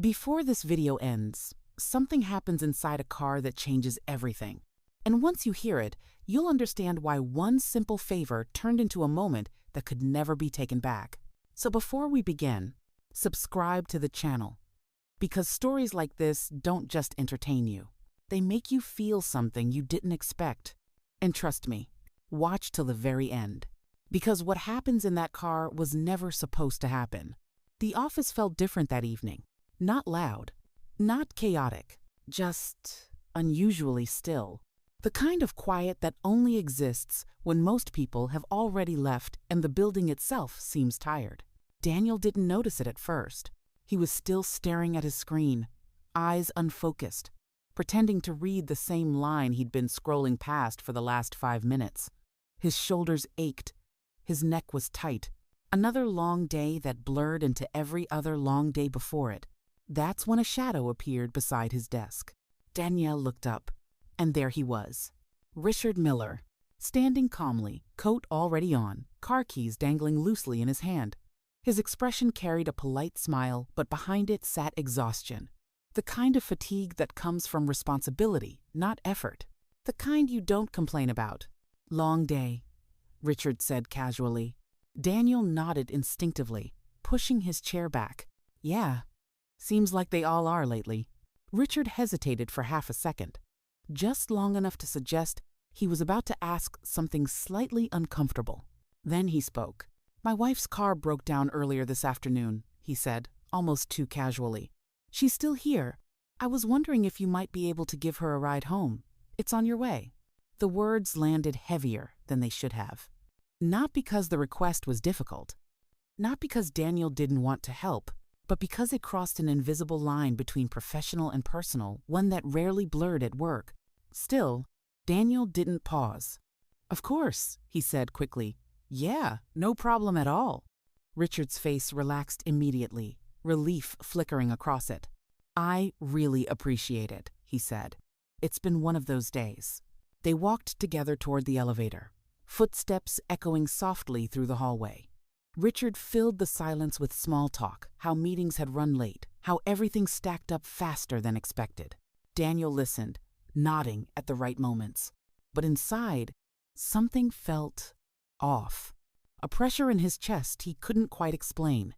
Before this video ends, something happens inside a car that changes everything. And once you hear it, you'll understand why one simple favor turned into a moment that could never be taken back. So before we begin, subscribe to the channel. Because stories like this don't just entertain you. They make you feel something you didn't expect. And trust me, watch till the very end. Because what happens in that car was never supposed to happen. The office felt different that evening. Not loud, not chaotic, just unusually still. The kind of quiet that only exists when most people have already left and the building itself seems tired. Daniel didn't notice it at first. He was still staring at his screen, eyes unfocused, pretending to read the same line he'd been scrolling past for the last 5 minutes. His shoulders ached. His neck was tight. Another long day that blurred into every other long day before it. That's when a shadow appeared beside his desk. Daniel looked up, and there he was. Richard Miller, standing calmly, coat already on, car keys dangling loosely in his hand. His expression carried a polite smile, but behind it sat exhaustion. The kind of fatigue that comes from responsibility, not effort. The kind you don't complain about. Long day, Richard said casually. Daniel nodded instinctively, pushing his chair back. Yeah, seems like they all are lately. Richard hesitated for half a second, just long enough to suggest he was about to ask something slightly uncomfortable. Then he spoke. My wife's car broke down earlier this afternoon, he said, almost too casually. She's still here. I was wondering if you might be able to give her a ride home. It's on your way. The words landed heavier than they should have. Not because the request was difficult. Not because Daniel didn't want to help, but because it crossed an invisible line between professional and personal, one that rarely blurred at work. Still, Daniel didn't pause. Of course, he said quickly. Yeah, no problem at all. Richard's face relaxed immediately, relief flickering across it. I really appreciate it, he said. It's been one of those days. They walked together toward the elevator, footsteps echoing softly through the hallway. Richard filled the silence with small talk, how meetings had run late, how everything stacked up faster than expected. Daniel listened, nodding at the right moments. But inside, something felt off. A pressure in his chest he couldn't quite explain.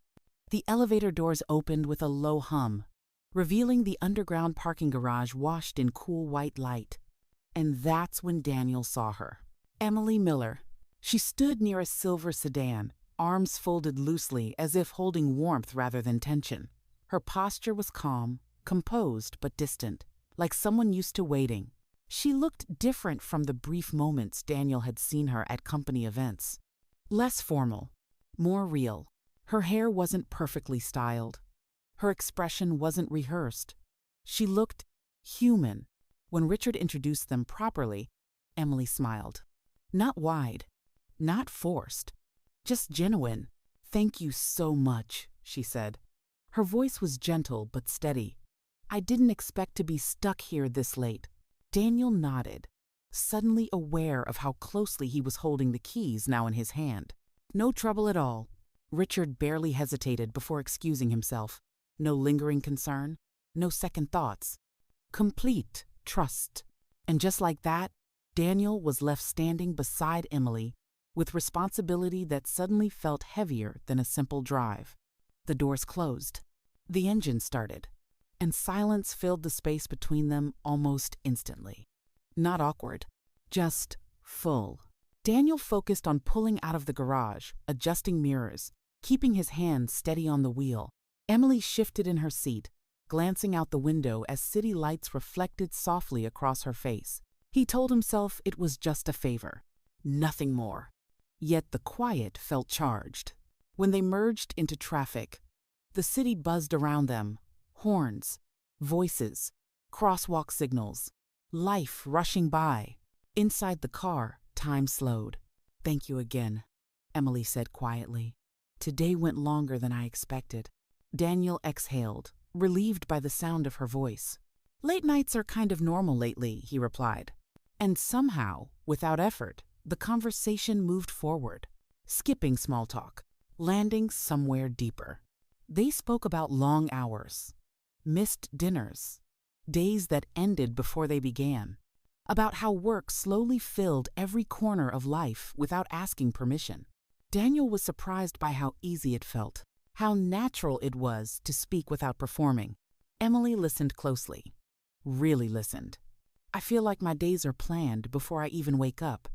The elevator doors opened with a low hum, revealing the underground parking garage washed in cool white light. And that's when Daniel saw her. Emily Miller. She stood near a silver sedan, arms folded loosely as if holding warmth rather than tension. Her posture was calm, composed but distant, like someone used to waiting. She looked different from the brief moments Daniel had seen her at company events. Less formal, more real. Her hair wasn't perfectly styled. Her expression wasn't rehearsed. She looked human. When Richard introduced them properly, Emily smiled. Not wide, not forced. Just genuine. Thank you so much, she said. Her voice was gentle but steady. I didn't expect to be stuck here this late. Daniel nodded, suddenly aware of how closely he was holding the keys now in his hand. No trouble at all. Richard barely hesitated before excusing himself. No lingering concern, no second thoughts. Complete trust. And just like that, Daniel was left standing beside Emily, with responsibility that suddenly felt heavier than a simple drive. The doors closed. The engine started, and silence filled the space between them almost instantly. Not awkward, just full. Daniel focused on pulling out of the garage, adjusting mirrors, keeping his hand steady on the wheel. Emily shifted in her seat, glancing out the window as city lights reflected softly across her face. He told himself it was just a favor, nothing more. Yet the quiet felt charged. When they merged into traffic, the city buzzed around them. Horns, voices, crosswalk signals, life rushing by. Inside the car, time slowed. Thank you again, Emily said quietly. Today went longer than I expected. Daniel exhaled, relieved by the sound of her voice. Late nights are kind of normal lately, he replied. And somehow, without effort, the conversation moved forward, skipping small talk, landing somewhere deeper. They spoke about long hours, missed dinners, days that ended before they began, about how work slowly filled every corner of life without asking permission. Daniel was surprised by how easy it felt, how natural it was to speak without performing. Emily listened closely, really listened. "I feel like my days are planned before I even wake up,"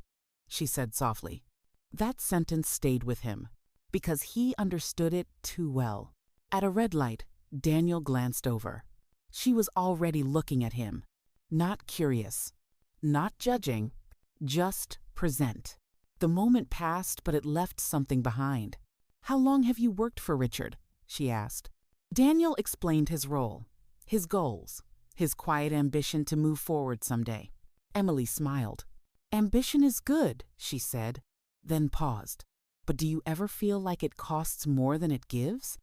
she said softly. That sentence stayed with him, because he understood it too well. At a red light, Daniel glanced over. She was already looking at him, not curious, not judging, just present. The moment passed, but it left something behind. "How long have you worked for Richard?" she asked. Daniel explained his role, his goals, his quiet ambition to move forward someday. Emily smiled. "Ambition is good," she said, then paused. "But do you ever feel like it costs more than it gives?"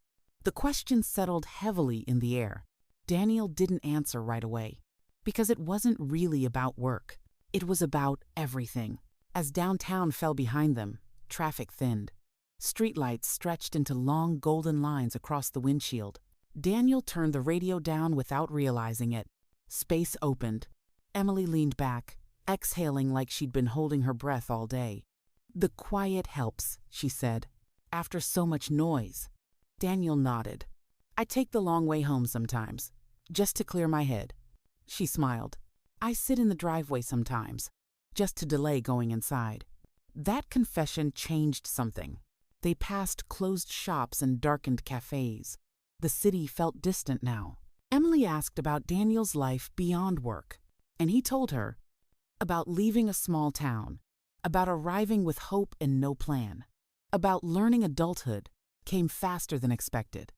The question settled heavily in the air. Daniel didn't answer right away, because it wasn't really about work. It was about everything. As downtown fell behind them, traffic thinned. Streetlights stretched into long golden lines across the windshield. Daniel turned the radio down without realizing it. Space opened. Emily leaned back, exhaling like she'd been holding her breath all day. "The quiet helps," she said, "after so much noise." Daniel nodded. "I take the long way home sometimes, just to clear my head." She smiled. "I sit in the driveway sometimes, just to delay going inside." That confession changed something. They passed closed shops and darkened cafes. The city felt distant now. Emily asked about Daniel's life beyond work, and he told her about leaving a small town, about arriving with hope and no plan, about learning adulthood came faster than expected.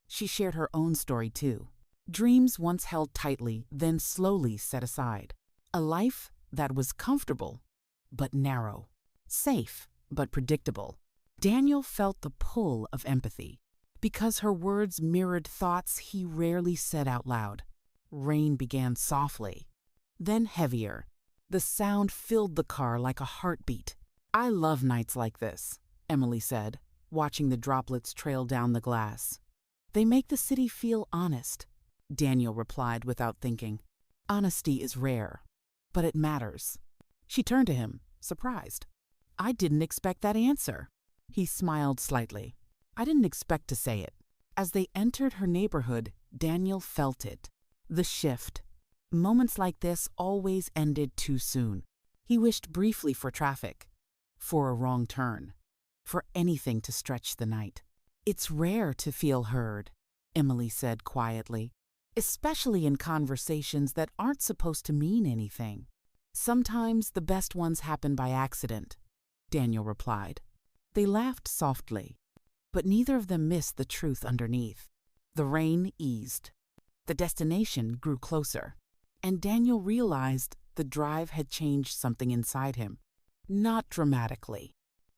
She shared her own story too. Dreams once held tightly, then slowly set aside. A life that was comfortable, but narrow. Safe, but predictable. Daniel felt the pull of empathy, because her words mirrored thoughts he rarely said out loud. Rain began softly, then heavier. The sound filled the car like a heartbeat. "I love nights like this," Emily said, watching the droplets trail down the glass. "They make the city feel honest," Daniel replied without thinking. "Honesty is rare, but it matters." She turned to him, surprised. "I didn't expect that answer." He smiled slightly. "I didn't expect to say it." As they entered her neighborhood, Daniel felt it. The shift. Moments like this always ended too soon. He wished briefly for traffic, for a wrong turn, for anything to stretch the night. "It's rare to feel heard," Emily said quietly, "especially in conversations that aren't supposed to mean anything." "Sometimes the best ones happen by accident," Daniel replied. They laughed softly, but neither of them missed the truth underneath. The rain eased. The destination grew closer, and Daniel realized the drive had changed something inside him. Not dramatically,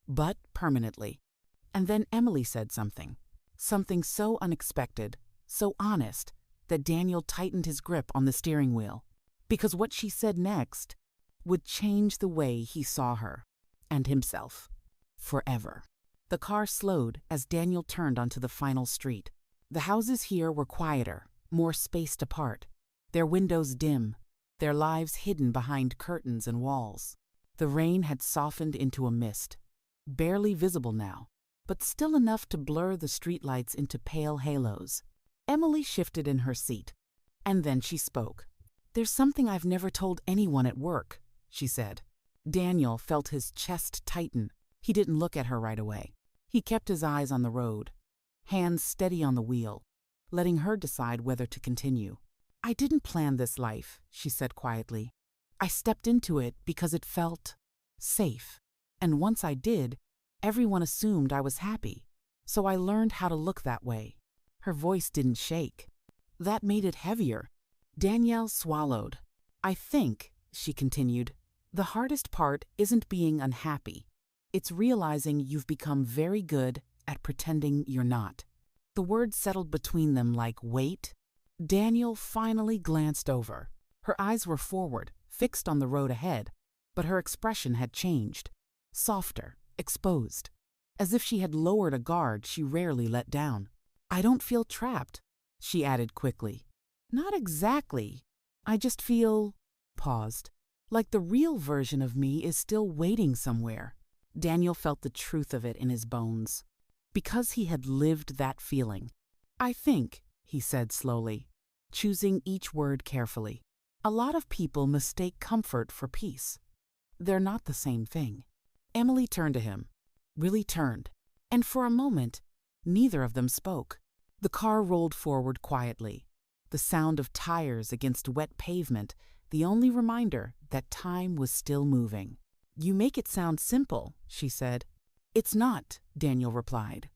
but permanently. And then Emily said something so unexpected, so honest, that Daniel tightened his grip on the steering wheel, because what she said next would change the way he saw her and himself. Forever. The car slowed as Daniel turned onto the final street. The houses here were quieter, more spaced apart, their windows dim, their lives hidden behind curtains and walls. The rain had softened into a mist, barely visible now, but still enough to blur the streetlights into pale halos. Emily shifted in her seat, and then she spoke. "There's something I've never told anyone at work," she said. Daniel felt his chest tighten. He didn't look at her right away. He kept his eyes on the road, hands steady on the wheel, letting her decide whether to continue. "I didn't plan this life," she said quietly. "I stepped into it because it felt safe. And once I did, everyone assumed I was happy. So I learned how to look that way." Her voice didn't shake. That made it heavier. Danielle swallowed. "I think," she continued, "the hardest part isn't being unhappy. It's realizing you've become very good at pretending you're not." The words settled between them like weight. Daniel finally glanced over. Her eyes were forward, fixed on the road ahead, but her expression had changed. Softer, exposed, as if she had lowered a guard she rarely let down. "I don't feel trapped," she added quickly. Not exactly. I just feel, paused, like the real version of me is still waiting somewhere. Daniel felt the truth of it in his bones, because he had lived that feeling. I think, he said slowly, choosing each word carefully, a lot of people mistake comfort for peace. They're not the same thing. Emily turned to him, really turned, and for a moment, neither of them spoke. The car rolled forward quietly, the sound of tires against wet pavement, the only reminder that time was still moving. You make it sound simple, she said. It's not, Daniel replied.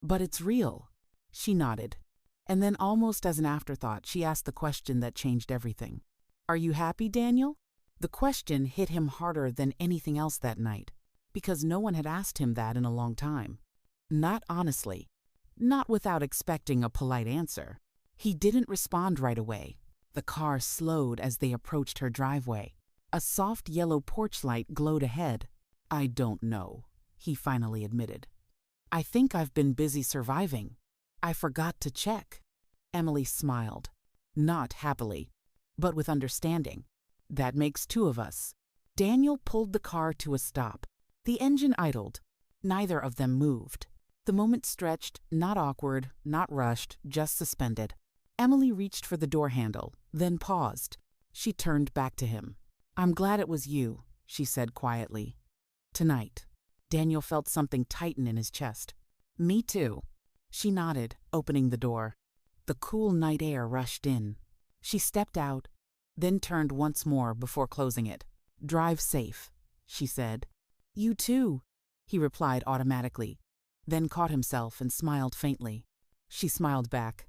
But it's real. She nodded. And then almost as an afterthought, she asked the question that changed everything. Are you happy, Daniel? The question hit him harder than anything else that night, because no one had asked him that in a long time. Not honestly. Not without expecting a polite answer. He didn't respond right away. The car slowed as they approached her driveway. A soft yellow porch light glowed ahead. I don't know, he finally admitted. I think I've been busy surviving. I forgot to check. Emily smiled, not happily, but with understanding. That makes two of us. Daniel pulled the car to a stop. The engine idled. Neither of them moved. The moment stretched, not awkward, not rushed, just suspended. Emily reached for the door handle, then paused. She turned back to him. I'm glad it was you, she said quietly. Tonight. Daniel felt something tighten in his chest. Me too. She nodded, opening the door. The cool night air rushed in. She stepped out, then turned once more before closing it. Drive safe, she said. You too, he replied automatically, then caught himself and smiled faintly. She smiled back,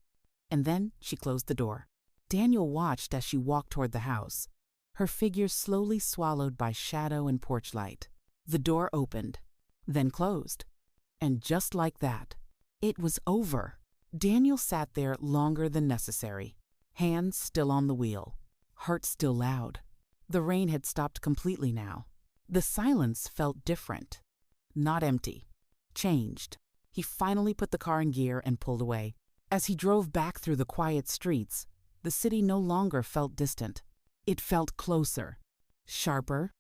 and then she closed the door. Daniel watched as she walked toward the house, her figure slowly swallowed by shadow and porch light. The door opened, then closed, and just like that, it was over. Daniel sat there longer than necessary, hands still on the wheel, heart still loud. The rain had stopped completely now. The silence felt different, not empty, changed. He finally put the car in gear and pulled away. As he drove back through the quiet streets, the city no longer felt distant. It felt closer, sharper,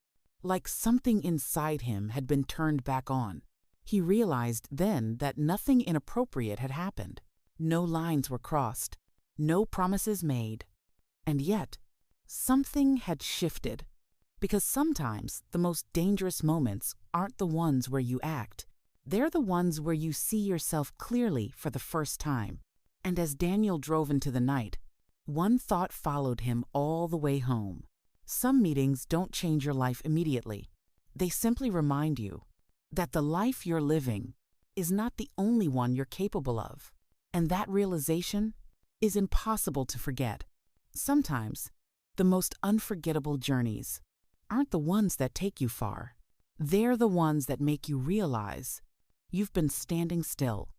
like something inside him had been turned back on. He realized then that nothing inappropriate had happened. No lines were crossed, no promises made. And yet, something had shifted. Because sometimes the most dangerous moments aren't the ones where you act. They're the ones where you see yourself clearly for the first time. And as Daniel drove into the night, one thought followed him all the way home. Some meetings don't change your life immediately. They simply remind you that the life you're living is not the only one you're capable of. And that realization is impossible to forget. Sometimes, the most unforgettable journeys aren't the ones that take you far. They're the ones that make you realize you've been standing still,